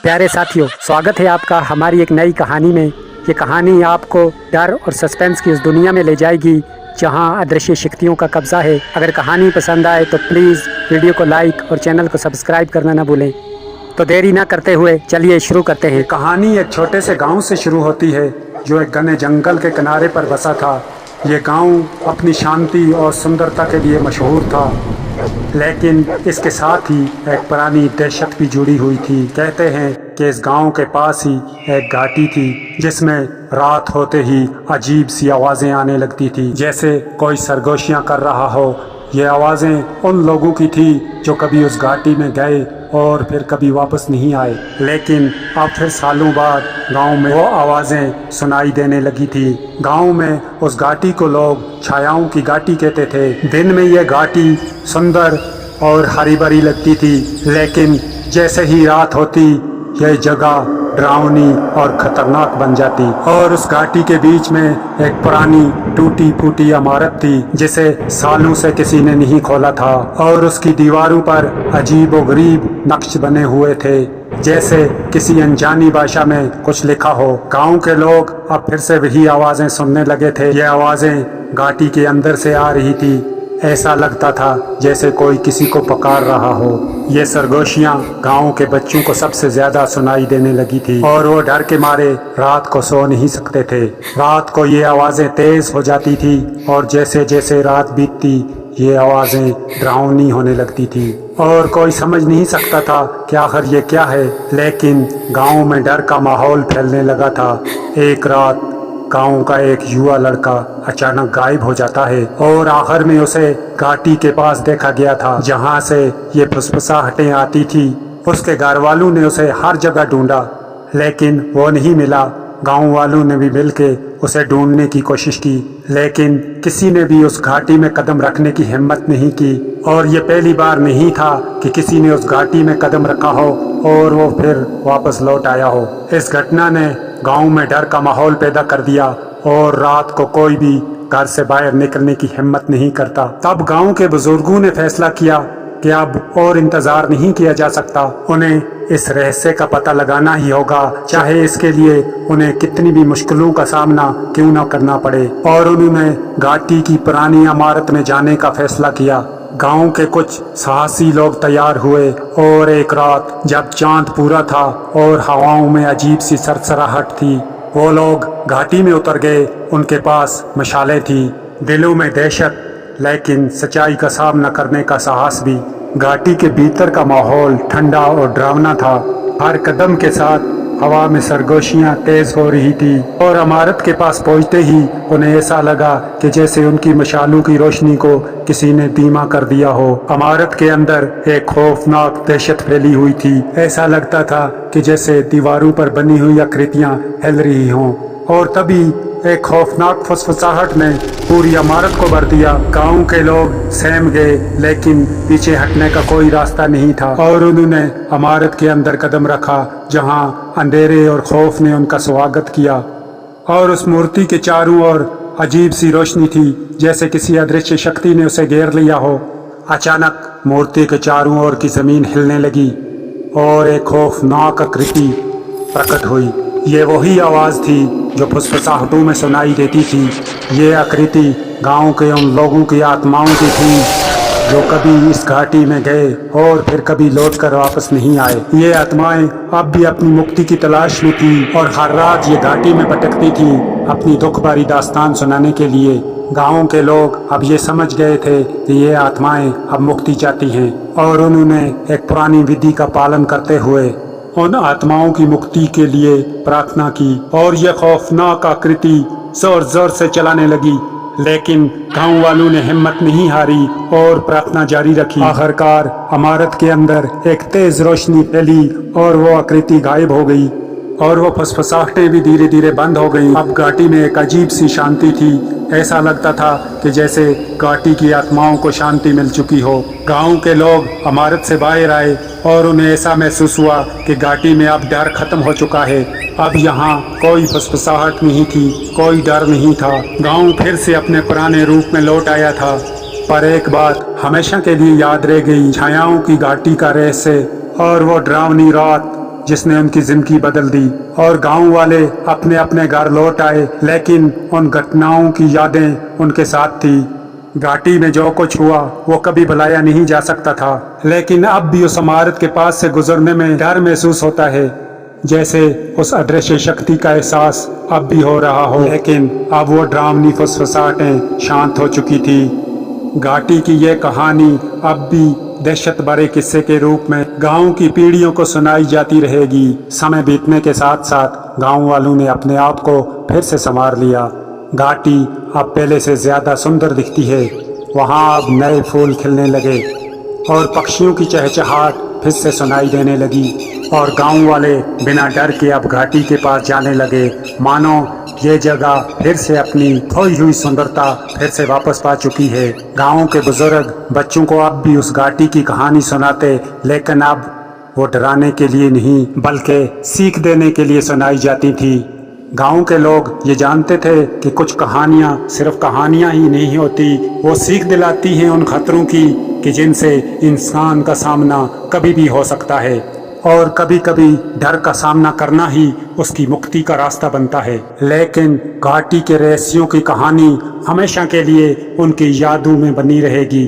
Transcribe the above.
प्यारे साथियों, स्वागत है आपका हमारी एक नई कहानी में। ये कहानी आपको डर और सस्पेंस की उस दुनिया में ले जाएगी जहां अदृश्य शक्तियों का कब्जा है। अगर कहानी पसंद आए तो प्लीज़ वीडियो को लाइक और चैनल को सब्सक्राइब करना ना भूलें। तो देरी ना करते हुए चलिए शुरू करते हैं। कहानी एक छोटे से गांव से शुरू होती है जो एक घने जंगल के किनारे पर बसा था। ये गांव अपनी शांति और सुंदरता के लिए मशहूर था, लेकिन इसके साथ ही एक पुरानी दहशत भी जुड़ी हुई थी। कहते हैं कि इस गांव के पास ही एक घाटी थी जिसमें रात होते ही अजीब सी आवाज़ें आने लगती थी, जैसे कोई सरगोशियां कर रहा हो। ये आवाज़ें उन लोगों की थी जो कभी उस घाटी में गए और फिर कभी वापस नहीं आए। लेकिन अब फिर सालों बाद गांव में वो आवाज़ें सुनाई देने लगी थी। गांव में उस घाटी को लोग छायाओं की घाटी कहते थे। दिन में ये घाटी सुंदर और हरी भरी लगती थी, लेकिन जैसे ही रात होती यह जगह डरावनी और खतरनाक बन जाती। और उस घाटी के बीच में एक पुरानी टूटी फूटी इमारत थी जिसे सालों से किसी ने नहीं खोला था, और उसकी दीवारों पर अजीब व गरीब नक्श बने हुए थे, जैसे किसी अनजानी भाषा में कुछ लिखा हो। गांव के लोग अब फिर से वही आवाजें सुनने लगे थे। ये आवाजें घाटी के अंदर से आ रही थी। ऐसा लगता था जैसे कोई किसी को पुकार रहा हो। ये सरगोशियां गांव के बच्चों को सबसे ज्यादा सुनाई देने लगी थी, और वो डर के मारे रात को सो नहीं सकते थे। रात को ये आवाजें तेज हो जाती थी, और जैसे जैसे रात बीतती ये आवाजें डरावनी होने लगती थी, और कोई समझ नहीं सकता था कि आखिर ये क्या है। लेकिन गांव में डर का माहौल फैलने लगा था। एक रात गांव का एक युवा लड़का अचानक गायब हो जाता है, और आखिर में उसे घाटी के पास देखा गया था जहां से ये फुसफुसाहटें आती थी। उसके घर वालों ने उसे हर जगह ढूंढा, लेकिन वो नहीं मिला। गांव वालों ने भी मिलके उसे ढूंढने की कोशिश की, लेकिन किसी ने भी उस घाटी में कदम रखने की हिम्मत नहीं की। और ये पहली बार नहीं था कि किसी ने उस घाटी में कदम रखा हो और वो फिर वापस लौट आया हो। इस घटना ने गांव में डर का माहौल पैदा कर दिया, और रात को कोई भी घर से बाहर निकलने की हिम्मत नहीं करता। तब गांव के बुजुर्गों ने फैसला किया कि अब और इंतजार नहीं किया जा सकता। उन्हें इस रहस्य का पता लगाना ही होगा, चाहे इसके लिए उन्हें कितनी भी मुश्किलों का सामना क्यों न करना पड़े। और उन्होंने घाटी की पुरानी इमारत में जाने का फैसला किया। गांव के कुछ साहसी लोग तैयार हुए, और एक रात जब चांद पूरा था और हवाओं में अजीब सी सरसराहट थी, वो लोग घाटी में उतर गए। उनके पास मशालें थी, दिलों में दहशत, लेकिन सच्चाई का सामना करने का साहस भी। घाटी के भीतर का माहौल ठंडा और डरावना था। हर कदम के साथ हवा में सरगोशियां तेज हो रही थी, और इमारत के पास पहुंचते ही उन्हें ऐसा लगा कि जैसे उनकी मशालों की रोशनी को किसी ने धीमा कर दिया हो। इमारत के अंदर एक खौफनाक दहशत फैली हुई थी। ऐसा लगता था कि जैसे दीवारों पर बनी हुई आकृतियां हिल रही हों, और तभी एक खौफनाक फुसफुसाहट ने पूरी इमारत को भर दिया। गांव के लोग सहम गए, लेकिन पीछे हटने का कोई रास्ता नहीं था, और उन्होंने इमारत के अंदर कदम रखा जहां अंधेरे और खौफ ने उनका स्वागत किया। और उस मूर्ति के चारों ओर अजीब सी रोशनी थी, जैसे किसी अदृश्य शक्ति ने उसे घेर लिया हो। अचानक मूर्ति के चारों ओर की जमीन हिलने लगी, और एक खौफनाक आकृति प्रकट हुई। ये वही आवाज़ थी जो फुसफुसाहटों में सुनाई देती थी। ये आकृति गांव के उन लोगों की आत्माओं की थी जो कभी इस घाटी में गए और फिर कभी लौटकर वापस नहीं आए। ये आत्माएं अब भी अपनी मुक्ति की तलाश में थी, और हर रात ये घाटी में भटकती थी अपनी दुख भरी दास्तान सुनाने के लिए। गांव के लोग अब ये समझ गए थे कि ये आत्माएं अब मुक्ति चाहती हैं, और उन्होंने एक पुरानी विधि का पालन करते हुए उन आत्माओं की मुक्ति के लिए प्रार्थना की। और यह खौफनाक आकृति जोर जोर से चलाने लगी, लेकिन गांव वालों ने हिम्मत नहीं हारी और प्रार्थना जारी रखी। आखिरकार इमारत के अंदर एक तेज रोशनी फैली, और वो आकृति गायब हो गई, और वो फुसफुसाहटें भी धीरे धीरे बंद हो गईं। अब घाटी में एक अजीब सी शांति थी। ऐसा लगता था कि जैसे घाटी की आत्माओं को शांति मिल चुकी हो। गांव के लोग इमारत से बाहर आए, और उन्हें ऐसा महसूस हुआ कि घाटी में अब डर खत्म हो चुका है। अब यहाँ कोई फुसफुसाहट नहीं थी, कोई डर नहीं था। गांव फिर से अपने पुराने रूप में लौट आया था। पर एक बात हमेशा के लिए याद रह गई, छायाओं की घाटी का रहस्य और वो डरावनी रात जिसने उनकी जिंदगी बदल दी। और गांव वाले अपने अपने घर लौट आए, लेकिन उन घटनाओं की यादें उनके साथ थी। घाटी में जो कुछ हुआ वो कभी भुलाया नहीं जा सकता था, लेकिन अब भी उस इमारत के पास से गुजरने में डर महसूस होता है, जैसे उस अदृश्य शक्ति का एहसास अब भी हो रहा हो। लेकिन अब वो डरावनी फुसफुसाहटें शांत हो चुकी थी। घाटी की ये कहानी अब भी दहशत भरे किस्से के रूप में गांव की पीढ़ियों को सुनाई जाती रहेगी। समय बीतने के साथ साथ गांव वालों ने अपने आप को फिर से संवार लिया। घाटी अब पहले से ज्यादा सुंदर दिखती है। वहाँ अब नए फूल खिलने लगे और पक्षियों की चहचहाट फिर से सुनाई देने लगी, और गांव वाले बिना डर के अब घाटी के पास जाने लगे, मानो ये जगह फिर से अपनी खोई हुई सुंदरता फिर से वापस पा चुकी है। गांव के बुजुर्ग बच्चों को अब भी उस घाटी की कहानी सुनाते, लेकिन अब वो डराने के लिए नहीं बल्कि सीख देने के लिए सुनाई जाती थी। गांव के लोग ये जानते थे कि कुछ कहानियाँ सिर्फ कहानियाँ ही नहीं होती, वो सीख दिलाती हैं उन खतरों की कि जिनसे इंसान का सामना कभी भी हो सकता है, और कभी कभी डर का सामना करना ही उसकी मुक्ति का रास्ता बनता है। लेकिन घाटी के रहस्यों की कहानी हमेशा के लिए उनकी यादों में बनी रहेगी।